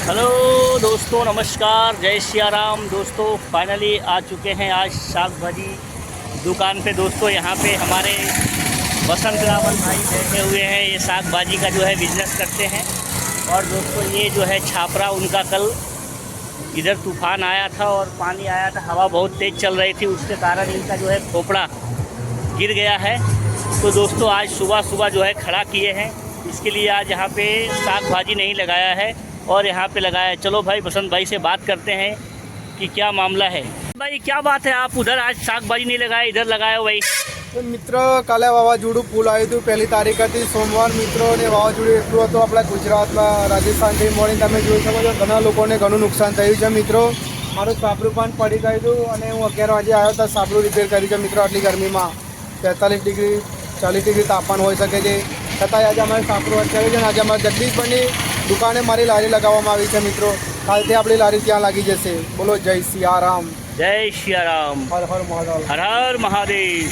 Hello दोस्तों, नमस्कार, जय सिया राम। दोस्तों फाइनली आ चुके हैं आज साग भाजी दुकान पे। दोस्तों यहाँ पे हमारे बसंत रावल भाई बैठे हुए हैं। ये साग भाजी का जो है बिजनेस करते हैं। और दोस्तों ये जो है छापरा, उनका कल इधर तूफान आया था और पानी आया था, हवा बहुत तेज़ चल रही थी, उसके कारण इनका जो है खोपड़ा गिर गया है। तो दोस्तों आज सुबह सुबह जो है खड़ा किए हैं, इसके लिए आज यहाँ पे साग भाजी नहीं लगाया है और यहाँ पे लगाया है। चलो भाई बसंत भाई से बात करते हैं कि क्या मामला है। भाई क्या बात है, आप उधर आज साग भाजी नहीं लगाए, इधर लगाए हो भाई? તો મિત્રો કાલે વાવાઝોડું ફૂલ આવ્યું હતું 1 તારીખ હતી સોમવાર મિત્રો, અને વાવાઝોડું એટલું હતું આપણા ગુજરાતમાં રાજસ્થાનથી મળીને તમે જોઈ શકો છો ઘણા લોકોને ઘણું નુકસાન થયું છે મિત્રો। મારું સાપરું પણ પડી ગયું હતું અને હું 11 વાગે આવ્યો તો સાપરું રિપેર કર્યું છે મિત્રો। આટલી ગરમીમાં 43 ડિગ્રી 40 ડિગ્રી તાપમાન હોઈ શકે છે, છતાંય આજે અમારે સાપરું અત્યારે છે ને આજે અમારે જગદીશભાઈની દુકાને મારી લારી લગાવવામાં આવી છે મિત્રો। કાલથી આપણી લારી ત્યાં લાગી જશે। બોલો જય સિયારામ, जय सिया राम, હર હર મહાદેવ। हर हर महादेव।